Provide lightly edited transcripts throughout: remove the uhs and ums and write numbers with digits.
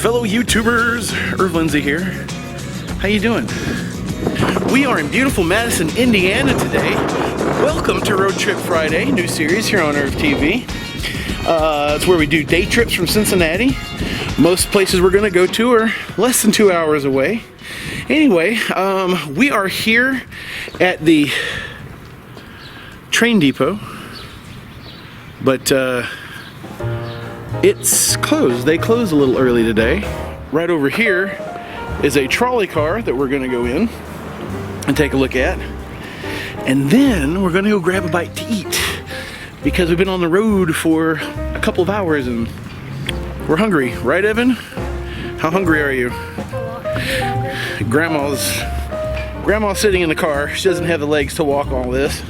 fellow YouTubers. Irv Lindsay here. How you doing? We are in beautiful Madison, Indiana today. Welcome to Road Trip Friday, new series here on Irv TV. It's where we do day trips from Cincinnati. Most places we're gonna go to are less than 2 hours away. Anyway, we are here at the train depot, but it's closed. They closed a little early today. Right over here is a trolley car that we're gonna go in and take a look at. And then we're gonna go grab a bite to eat because we've been on the road for a couple of hours and we're hungry. Right, Evan? How hungry are you? Grandma's sitting in the car. She doesn't have the legs to walk all this.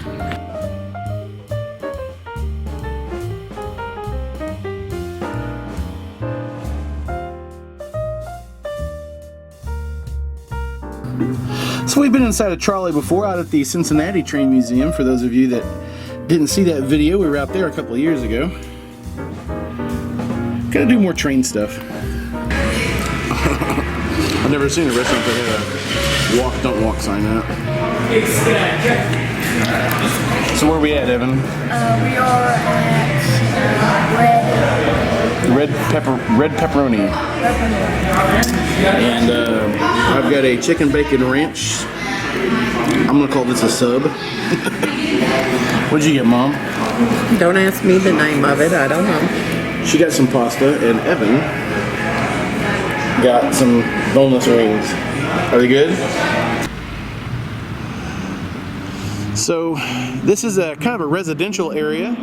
So we've been inside a trolley before out at the Cincinnati Train Museum. For those of you that didn't see that video, we were out there a couple of years ago. Gotta do more train stuff. I've never seen a restaurant that had a walk, don't walk sign out. So where are we at, Evan? We are at Red pepperoni. And I've got a chicken bacon ranch. I'm gonna call this a sub. What'd you get, Mom? Don't ask me the name of it, I don't know. She got some pasta, and Evan got some boneless wings. Are they good? So this is a kind of a residential area,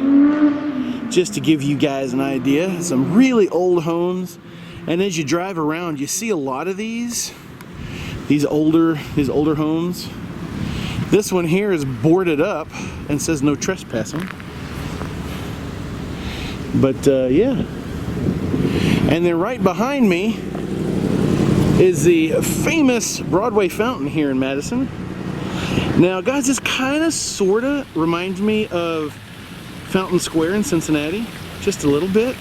just to give you guys an idea. Some really old homes, and as you drive around, you see a lot of these older homes. This one here is boarded up and says no trespassing. But yeah. And then right behind me is the famous Broadway Fountain here in Madison. Now guys, this kind of sorta reminds me of Fountain Square in Cincinnati, just a little bit.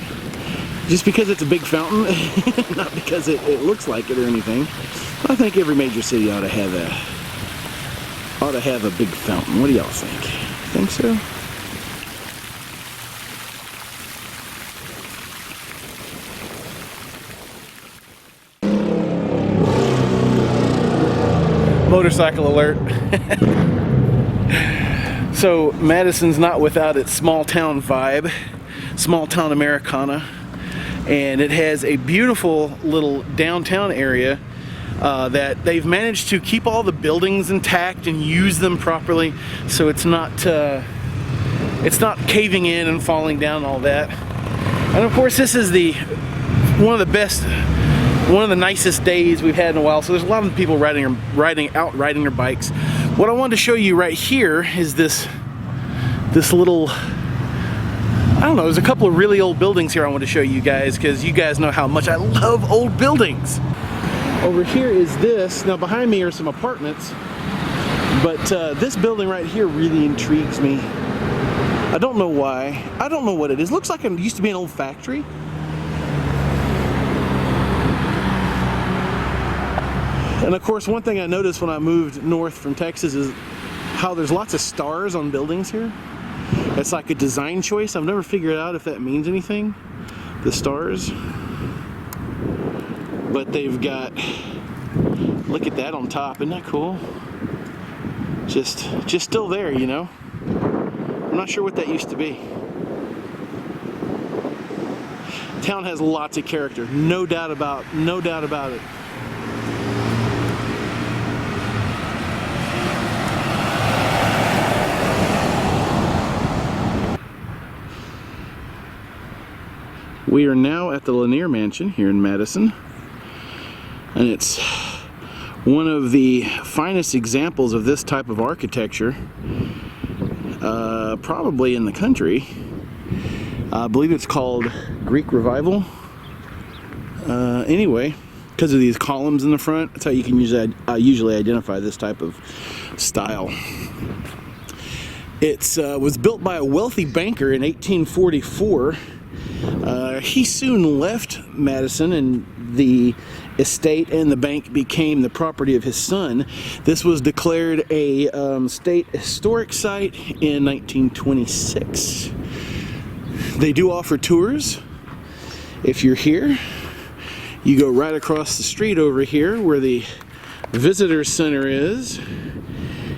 Just because it's a big fountain, not because it looks like it or anything. I think every major city ought to have a big fountain. What do y'all think? Think so? Motorcycle alert. So Madison's not without its small town vibe, small town Americana, and it has a beautiful little downtown area that they've managed to keep all the buildings intact and use them properly, so it's not caving in and falling down and all that. And of course, this is one of the nicest days we've had in a while, so there's a lot of people riding their bikes. What I wanted to show you right here is this little, I don't know, there's a couple of really old buildings here I want to show you guys, because you guys know how much I love old buildings. Over here is this. Now behind me are some apartments, but this building right here really intrigues me. I don't know why. I don't know what it is. Looks like it used to be an old factory. And of course, one thing I noticed when I moved north from Texas is how there's lots of stars on buildings here. It's like a design choice. I've never figured out if that means anything, the stars. But they've got, look at that on top, isn't that cool? Just still there, you know? I'm not sure what that used to be. Town has lots of character, no doubt about it. We are now at the Lanier Mansion here in Madison, and it's one of the finest examples of this type of architecture probably in the country. I believe it's called Greek Revival. Anyway, because of these columns in the front, that's how you can usually identify this type of style. It was built by a wealthy banker in 1844. He soon left Madison, and the estate and the bank became the property of his son. This was declared a state historic site in 1926. They do offer tours. If you're here, you go right across the street over here where the visitor center is,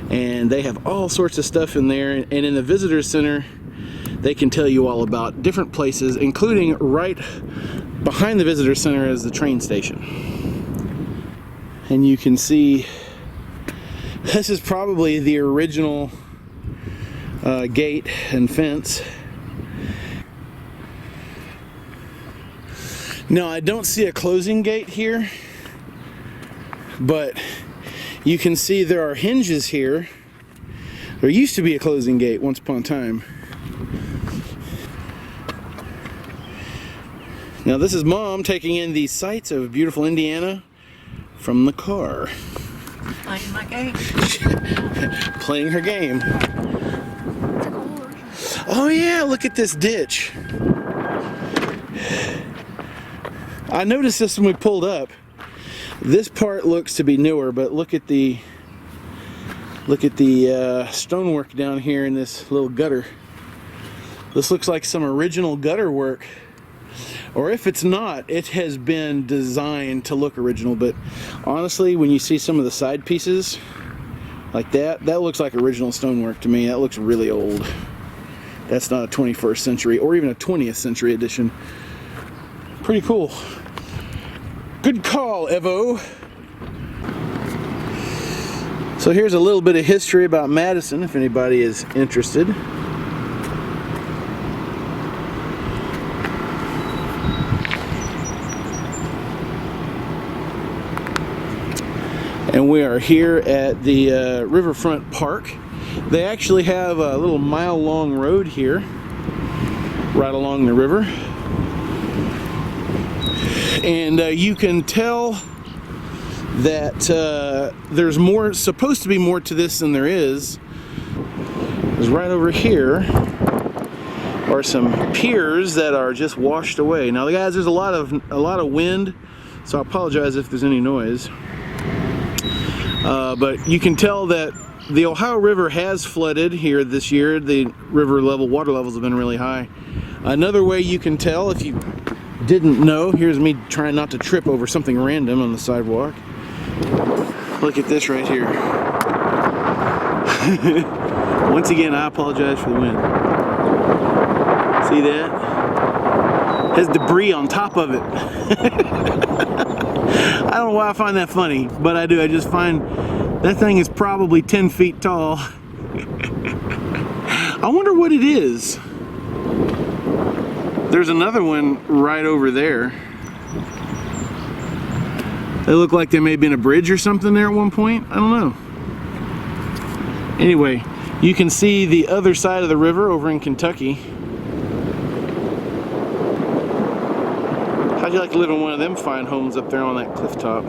and they have all sorts of stuff in there. And in the visitor center, they can tell you all about different places, including right behind the visitor center is the train station. And you can see this is probably the original gate and fence. Now, I don't see a closing gate here, but you can see there are hinges here. There used to be a closing gate once upon a time. Now, this is Mom taking in the sights of beautiful Indiana from the car. Playing my game. Playing her game. Oh yeah, look at this ditch. I noticed this when we pulled up. This part looks to be newer, but look at the stonework down here in this little gutter. This looks like some original gutter work. Or if it's not, it has been designed to look original. But honestly, when you see some of the side pieces like that, that looks like original stonework to me. That looks really old. That's not a 21st century or even a 20th century edition. Pretty cool. Good call, Evo. So here's a little bit of history about Madison, if anybody is interested. And we are here at the Riverfront Park. They actually have a little mile-long road here, right along the river. And you can tell that there's more, supposed to be more to this than there is. Because right over here are some piers that are just washed away. Now, guys, there's a lot of wind, so I apologize if there's any noise. But you can tell that the Ohio River has flooded here this year. The water levels have been really high. Another way you can tell, if you didn't know, here's me trying not to trip over something random on the sidewalk. Look at this right here. Once again, I apologize for the wind. See that? It has debris on top of it. I don't know why I find that funny, but I do. I just find that thing is probably 10 feet tall. I wonder what it is. There's another one right over there. They look like there may have been a bridge or something there at one point. I don't know. Anyway, you can see the other side of the river over in Kentucky. How'd you like to live in one of them fine homes up there on that cliff top?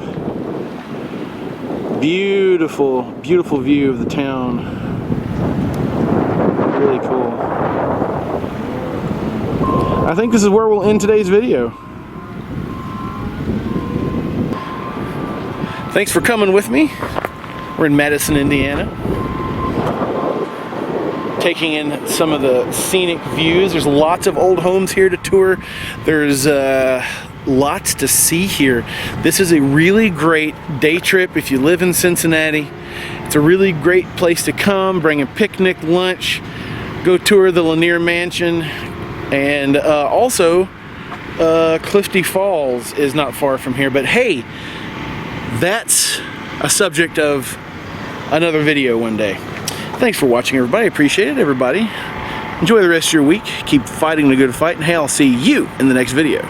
Beautiful, beautiful view of the town. Really cool. I think this is where we'll end today's video. Thanks for coming with me. We're in Madison, Indiana. Taking in some of the scenic views. There's lots of old homes here to tour. There's lots to see here. This is a really great day trip if you live in Cincinnati. It's a really great place to come, bring a picnic, lunch, go tour the Lanier Mansion, and also Clifty Falls is not far from here. But hey, that's a subject of another video one day. Thanks for watching, everybody. I appreciate it, everybody. Enjoy the rest of your week. Keep fighting the good fight, and hey, I'll see you in the next video.